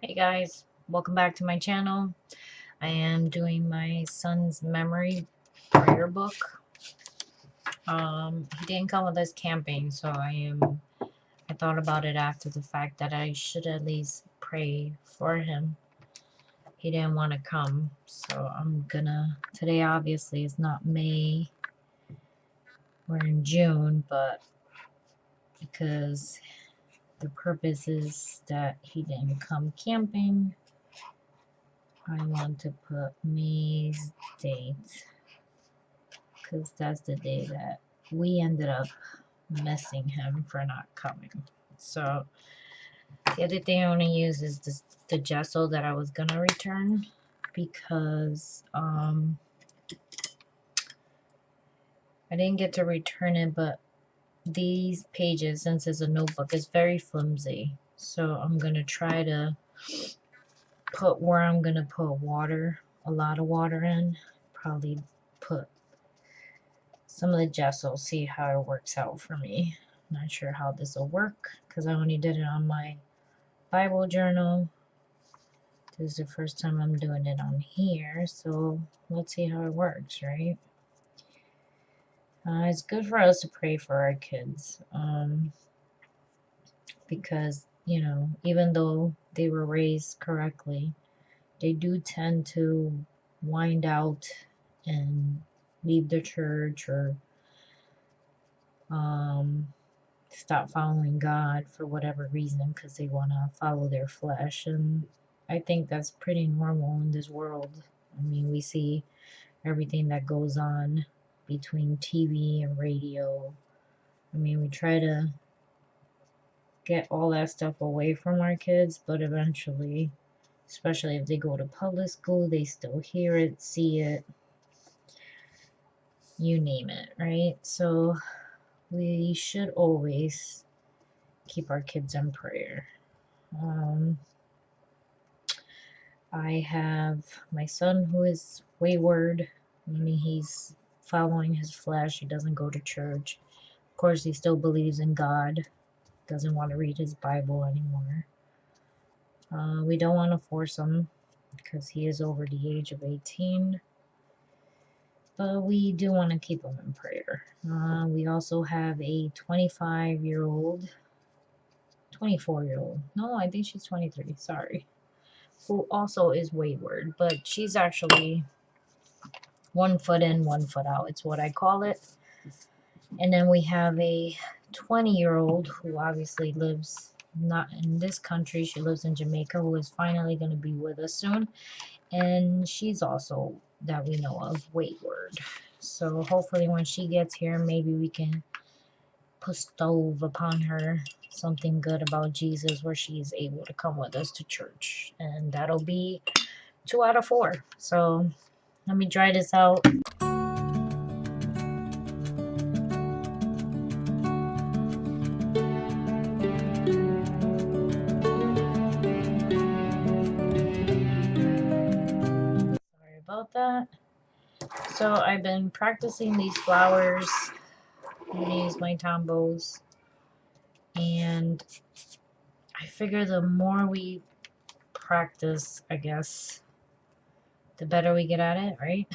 Hey guys, welcome back to my channel. I am doing my son's memory prayer book. He didn't come with us camping, so I thought about it after the fact that I should at least pray for him. He didn't want to come, so today obviously is not May, we're in June, but because the purpose is that he didn't come camping, I want to put May's date because that's the day that we ended up missing him for not coming. So the other thing I want to use is the gesso that I was gonna return because I didn't get to return it, but these pages, since it's a notebook, is very flimsy. So I'm gonna try to put where I'm gonna put water, a lot of water in. Probably put some of the gesso, see how it works out for me. Not sure how this will work because I only did it on my Bible journal. This is the first time I'm doing it on here, so let's see how it works, right? It's good for us to pray for our kids because, you know, even though they were raised correctly, they do tend to wind out and leave the church or stop following God for whatever reason because they want to follow their flesh. And I think that's pretty normal in this world. I mean, we see everything that goes on between TV and radio. I mean, we try to get all that stuff away from our kids, but eventually, especially if they go to public school, they still hear it, see it, you name it, right? So we should always keep our kids in prayer. I have my son who is wayward, meaning he's following his flesh. He doesn't go to church. Of course, he still believes in God, doesn't want to read his Bible anymore. We don't want to force him because he is over the age of 18. But we do want to keep him in prayer. We also have a 25-year-old, 24-year-old. No, I think she's 23. Sorry. Who also is wayward, but she's actually 1 foot in, 1 foot out. It's what I call it. And then we have a 20-year-old who obviously lives not in this country. She lives in Jamaica, who is finally going to be with us soon. And she's also, that we know of, wayward. So hopefully when she gets here, maybe we can bestow upon her something good about Jesus where she's able to come with us to church. And that'll be 2 out of 4. So let me try this out. Sorry about that. So I've been practicing these flowers. I'm gonna use my tombos. And I figure the more we practice, I guess, the better we get at it, right?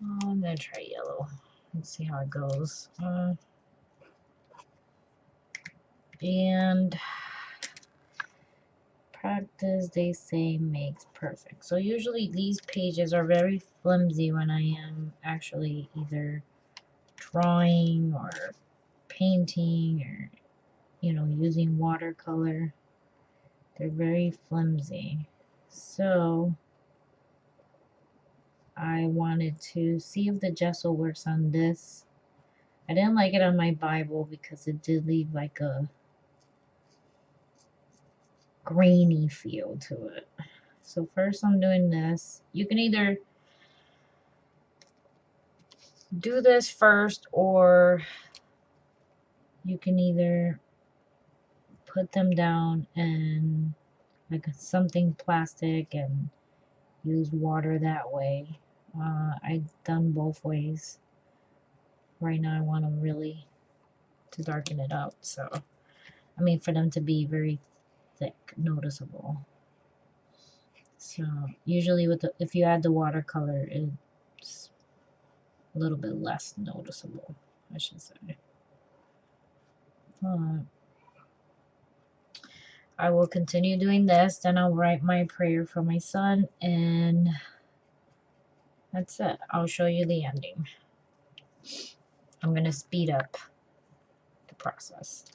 I'm gonna try yellow. Let's see how it goes. And practice, they say, makes perfect. So usually these pages are very flimsy when I am actually either drawing or painting or, you know, using watercolor. They're very flimsy. So I wanted to see if the gesso works on this. I didn't like it on my Bible because it did leave like a grainy feel to it. So first I'm doing this. You can either do this first or you can either put them down in like something plastic and use water that way. I've done both ways. Right now I want them really to darken it up. So, I mean, for them to be very thick, noticeable. So usually with if you add the watercolor, it's a little bit less noticeable, I should say. I will continue doing this, then I'll write my prayer for my son, and that's it. I'll show you the ending. I'm going to speed up the process.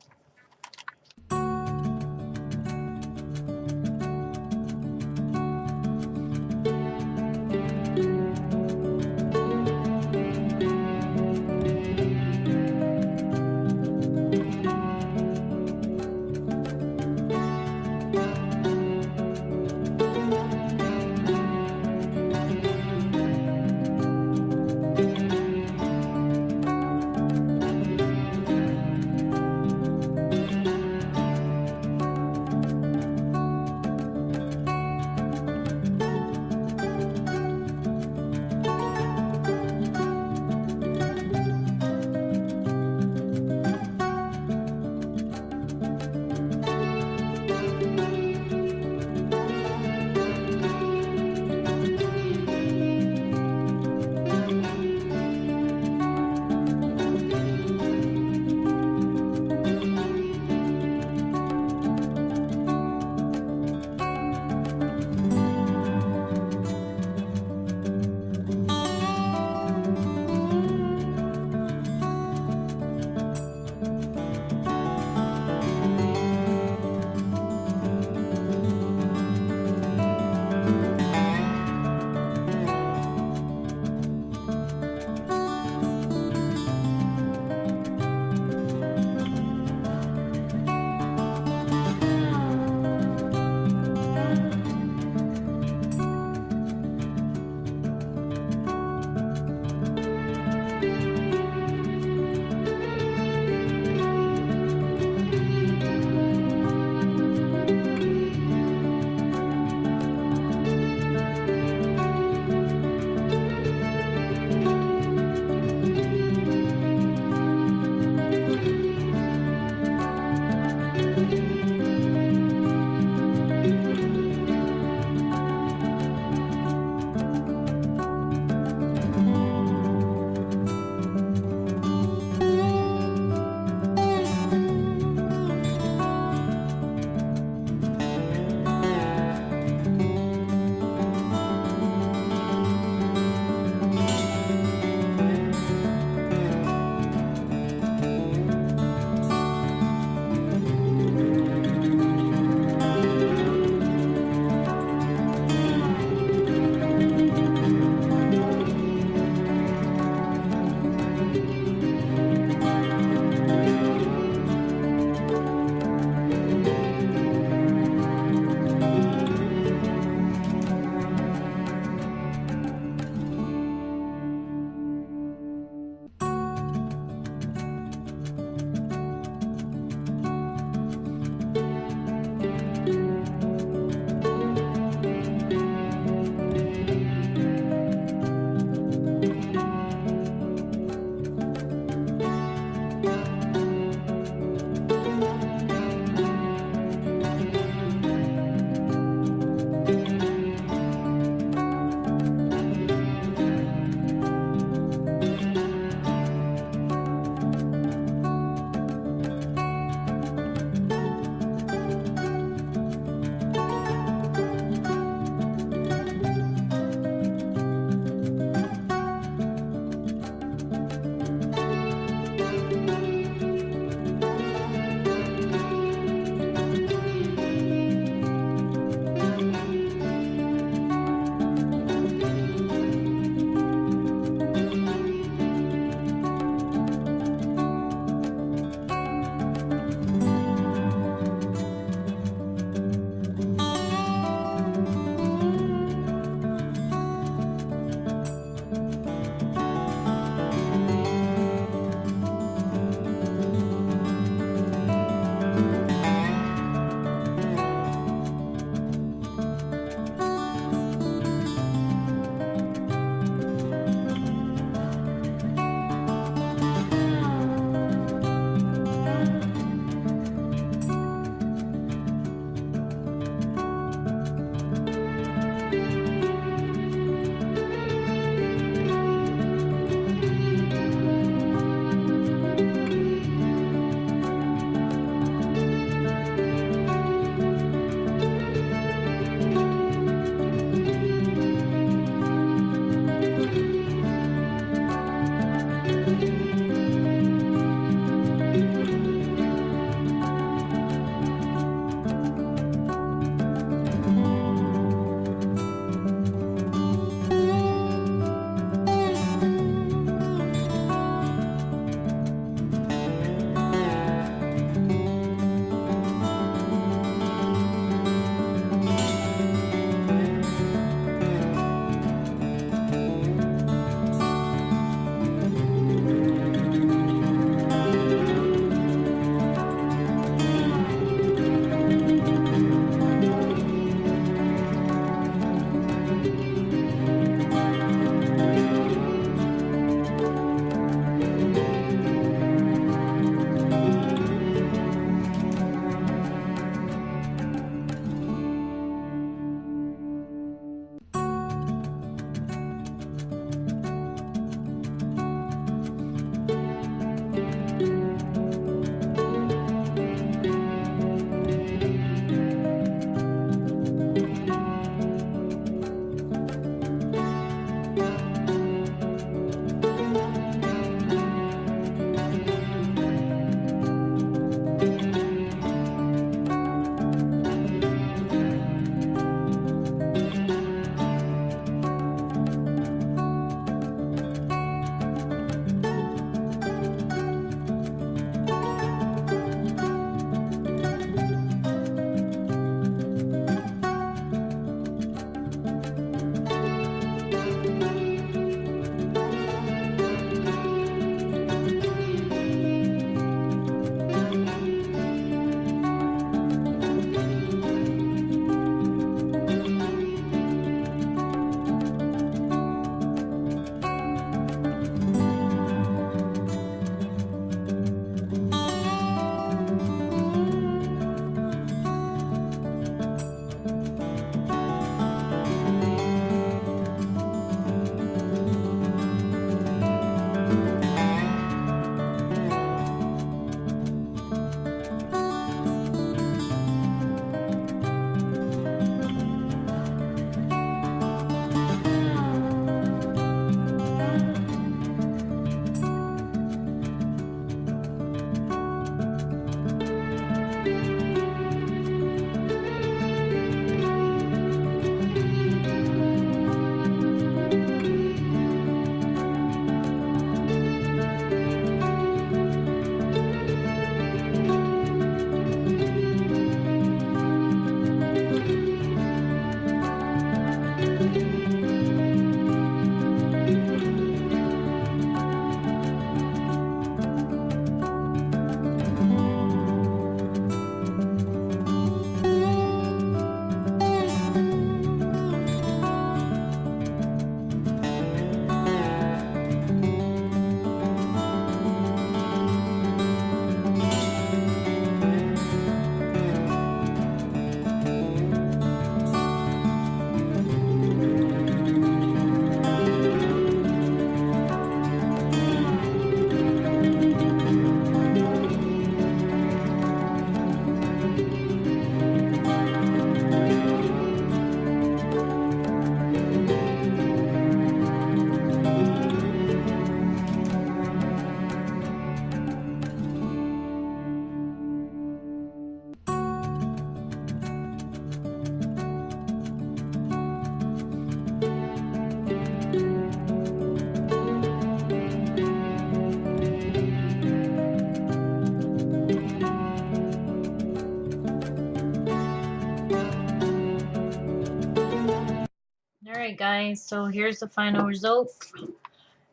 Alright guys, so here's the final result.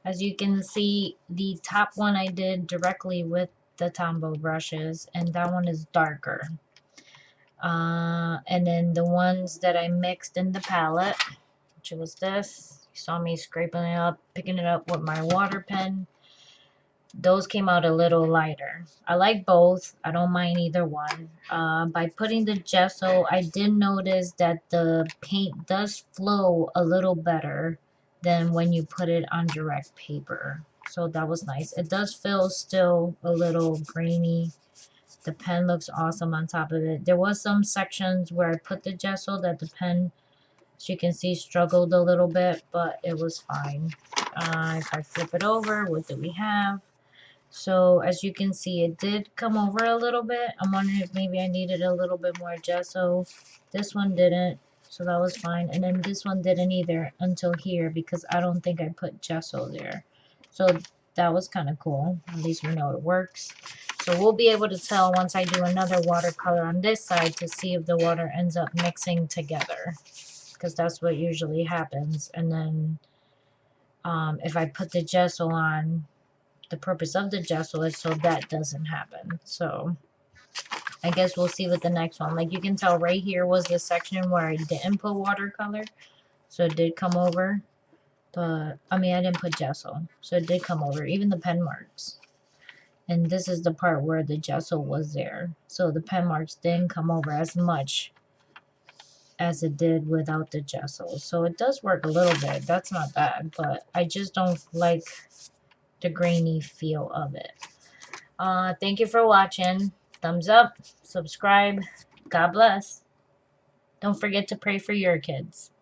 As you can see, the top one I did directly with the Tombow brushes, and that one is darker. And then the ones that I mixed in the palette, which was this, you saw me scraping it up, picking it up with my water pen. Those came out a little lighter. I like both. I don't mind either one. By putting the gesso, I did notice that the paint does flow a little better than when you put it on direct paper. So that was nice. It does feel still a little grainy. The pen looks awesome on top of it. There was some sections where I put the gesso that the pen, as you can see, struggled a little bit, but it was fine. If I flip it over, what do we have? So as you can see, it did come over a little bit. I'm wondering if maybe I needed a little bit more gesso. This one didn't, so that was fine. And then this one didn't either until here because I don't think I put gesso there. So that was kind of cool. At least we know it works. So we'll be able to tell once I do another watercolor on this side to see if the water ends up mixing together, because that's what usually happens. And then if I put the gesso on, the purpose of the gesso is so that doesn't happen. So I guess we'll see with the next one. Like you can tell right here was the section where I didn't put watercolor, so it did come over. But I mean, I didn't put gesso, so it did come over, even the pen marks. And this is the part where the gesso was there, so the pen marks didn't come over as much as it did without the gesso. So it does work a little bit. That's not bad, but I just don't like the grainy feel of it. Thank you for watching. Thumbs up, subscribe. God bless. Don't forget to pray for your kids.